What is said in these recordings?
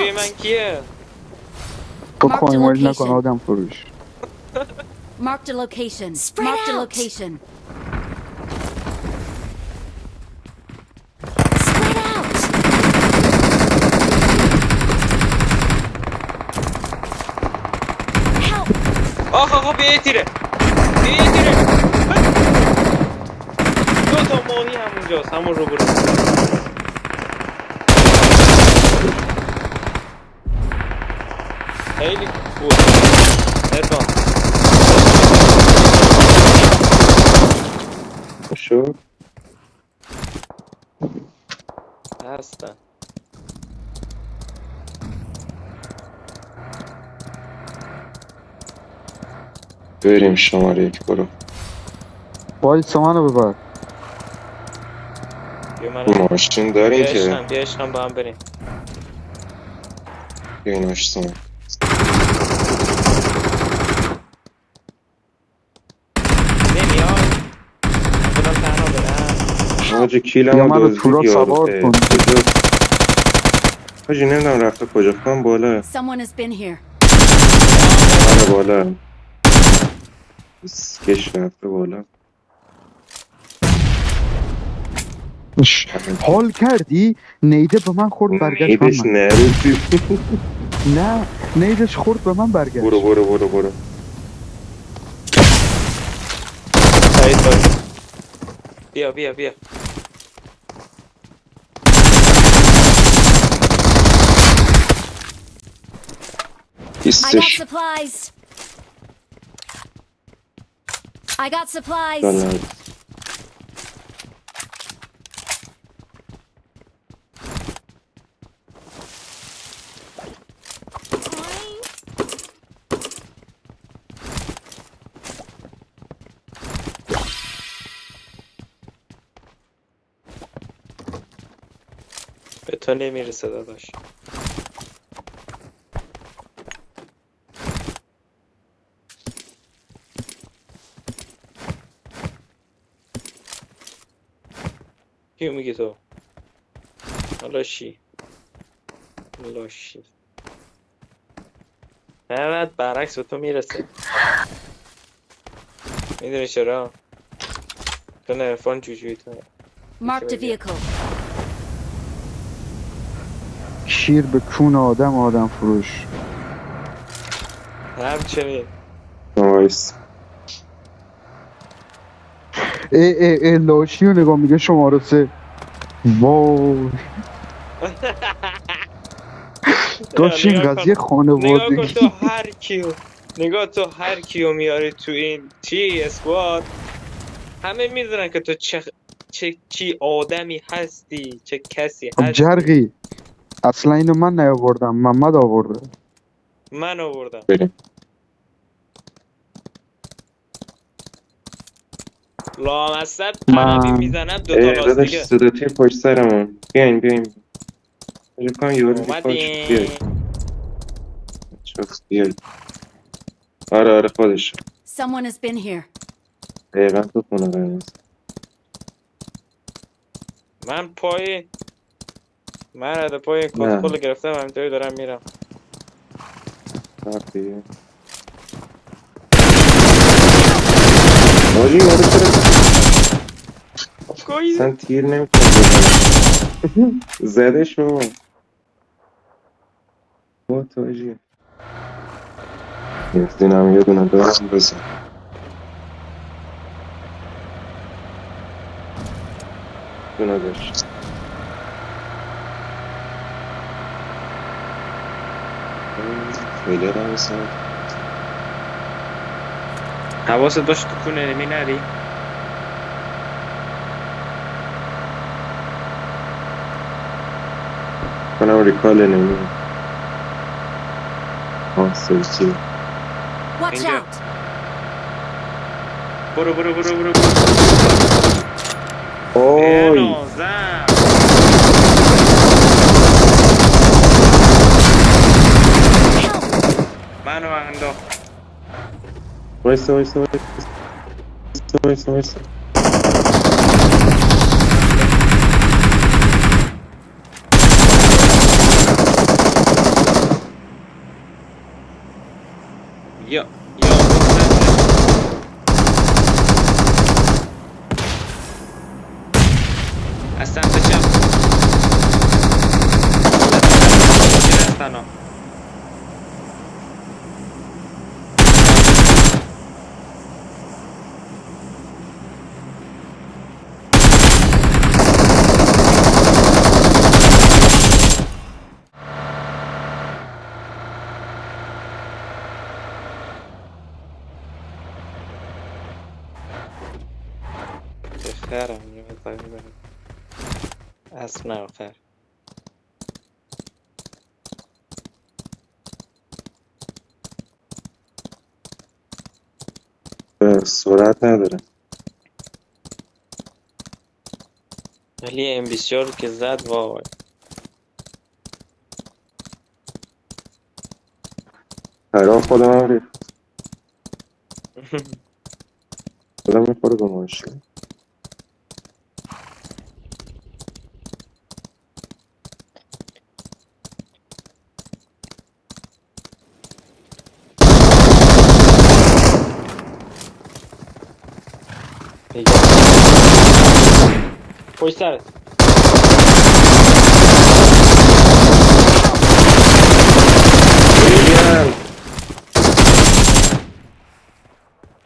جوی من کیه؟ تو Marked a خواهی نکن location. آدم فروش. Marked a location. Spread Marked a out. location. Spread out. Help. آخ بیا یه تیره. دو تا ماهی همونجاست، همون رو برو. خیلی خوب. ارفان شو هستن. بریم شماره 1 برو. وایسا منو ببر. بیا منو ماشین داریم که بیا عشقم با هم بریم. بیا این آشتون نمیاد خودم تنها برم. حاجی یا کیلمو منو تورا دزدید یارو سوار کن. کجا حاجی نمیدونم رفته کجا کنم بالا Someone has been here. بالا سکش رفته بالا حال کردی؟ نیده به من خورد برگشت نیدش من. نرسید نه نیدش خورد به من برگشت. برو سعید باید بیا I got ایستش supplies. I got supplies. دانم به تو نمیرسه داداش. کیو میگی تو؟ لاشی نه برعکس به تو میرسه. میدونی چرا؟ تو نرفان جوجوی تو. Marked a vehicle. شیر به کون آدم فروش. همچنین نایس ای لاشی رو نگاه میگه شماره 3. وای داشت این نگاه قضیه کن تو خانوادگی. هر کیو میاری تو این اسکواد، همه میدونن که تو چی آدمی هستی، چه کسی خب هستی. جرقی اصلا اینو من نیاوردم، محمد آورده. من آوردم. بریم لامصب تنابی میزنم دو تا داداش لاستیکه. صدا تیر پشت سرمون بیاین فکر کنم یارو دیپاش اومدیم. بیاین آره خودش Someone has been here. دقیقا تو خونه قرمز من رد پای نه. کسخل گرفتم، همینطوری دارم میرم. رفتی آجی یارو چرا اصلا تیر نمیتونه بزنه زده شو با تو آجی گفتینم یه دونه دارم بزن دونه داشت خیلی رو بسن حواست باشه تو کونه نمی نری. کنم ریکال نمی سلسی Watch Danger. out. برو اوی نازم. منو انداخت. وایسا یا از سمت چپ هستن. خیرم اسب نه خیر. سرعت نداره. ولی ام 24 که زد وای. خراب خودم هم ریخت. خودم میخوره به ماشین. پشت سرت بگم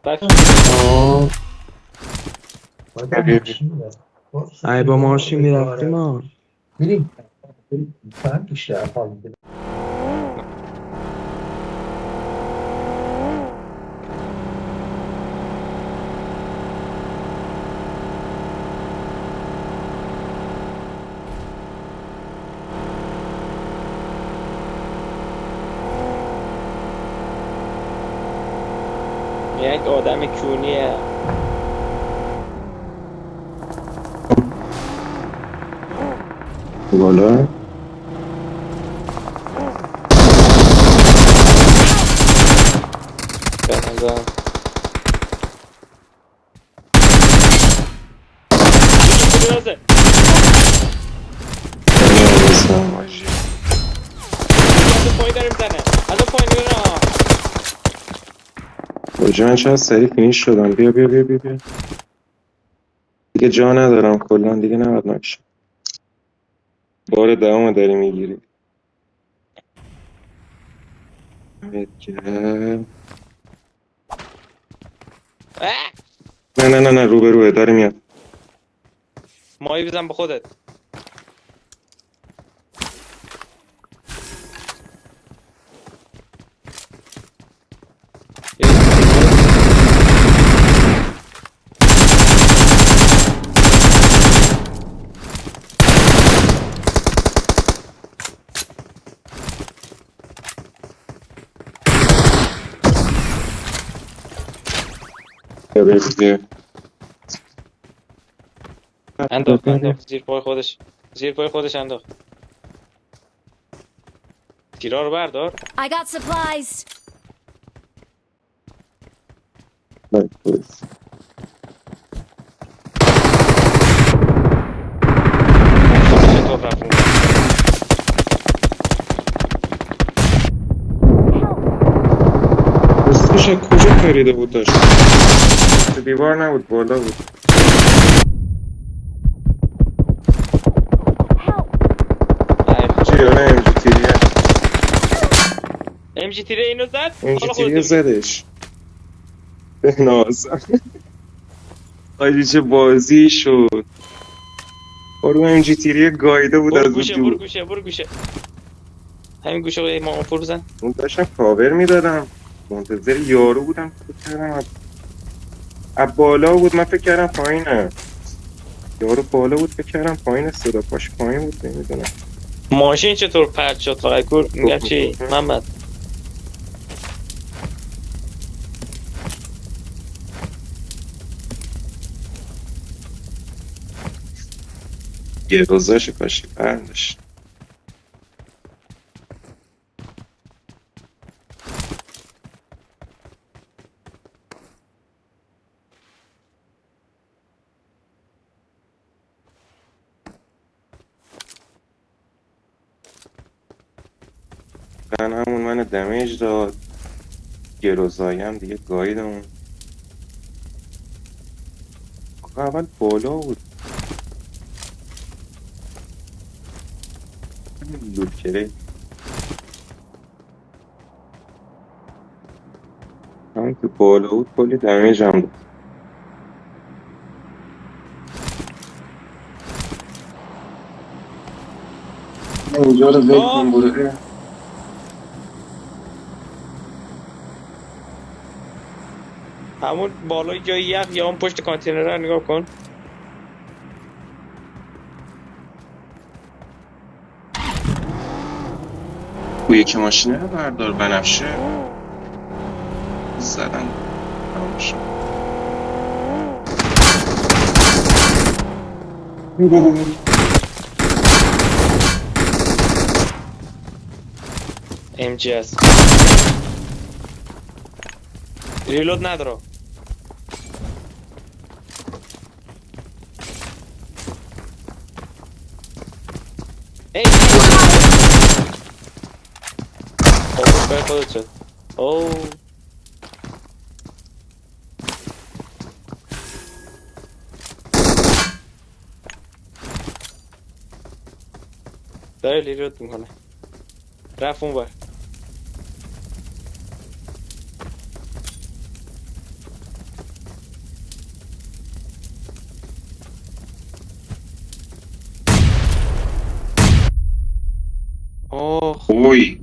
بک ای با ماشین میرفتیم ها. میریم چند بیشتر حال میده. یک آدم کونیه. بالا به نظر درازه. نمی‌رسم ماشین. از اون پایین داره میزنه. از اون پایین میره. کجا من چقدر سریع فینیش شدم. بیا بیا بیا بیا بیا. دیگه جا ندارم کلا دیگه نباید نکشم. بار دهم داری میگیری. نه نه نه نه روبروه داره میاد. مایی بزن به خودت. بیا بیا بیا. انداخت زیر پای خودش. زیر پای خودش انداخت. تیرا رو بردار. I got supplies. چطور رفت؟ دستش از کجا پریده بود داشت؟ تو دیوار نبود بالا بود. چی یاره ام جی تیریه. ام جی تیره اینو زد. ام جی حالا تیریه خودت زدش. به نازم. آجی چه بازی شد. برو ام جی تیریه گایده بود از برو اون گوشه دور. برو گوشه برو گوشه. همین گوشه رو ما پر بزن. اون داشتم کاور میدادم. منتظر یارو بودم فکر کردم از بالا بود. من فکر کردم پایینه. یارو بالا بود فکر کردم پایین. صدا پاش پایین بود نمیدونم. ماشین چطور پرت شد فقط کور میگم چی محمد. یه روزاش کاشی پرندش. همون من دمیج داد. گروزایی هم دیگه گاییدمون. آقا اول بالا بود. لوت کرده همون که بالا بود کلی دمیج هم بود. اینجا رو ول کن برو. همون بالای جای یخ یا اون پشت کانتینر رو نگاه کن. او یکی ماشینه رو بردار بنفشه زدن تمام شد. MGS ریلود نداره. ای به خودت شد. اوه داره ریلود میکنه. رفت اون بر. اوه اوی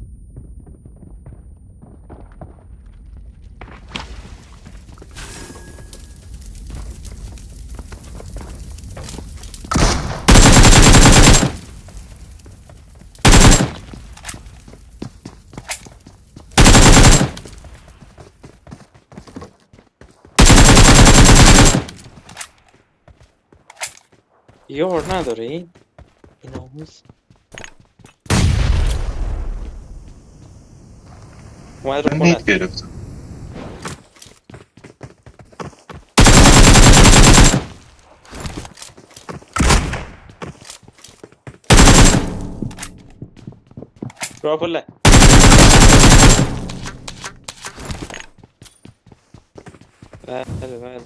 یار نداره این آموز اومد رو من خونه. نیت گرفتم. راپله بله بله.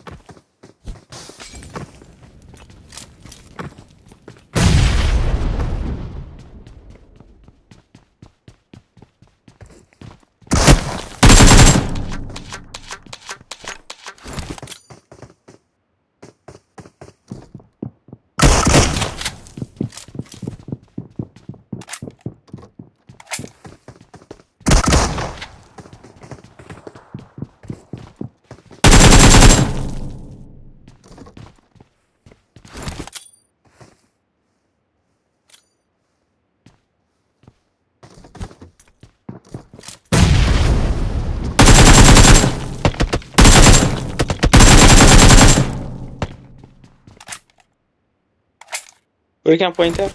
برو کم پوینتر.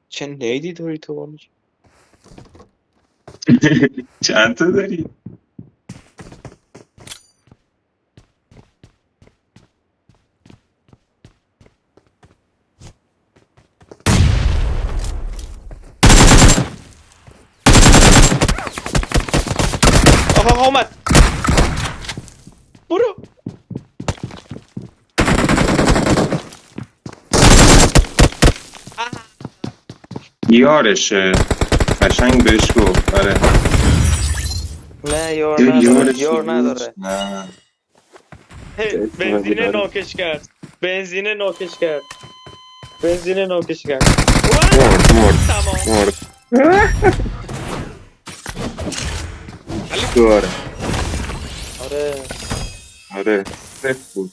چه نیدی داری تو بانش؟ چند تا داری؟ آها اومد. برو. یارشه قشنگ بهش گفت. آره نه یار نداره. یار بود. نداره. نه بنزینه ناکش کرد. بنزینه ناکش کرد. بنزینه ناکش کرد. مرد تمام. مرد آره آره آره صفت بود.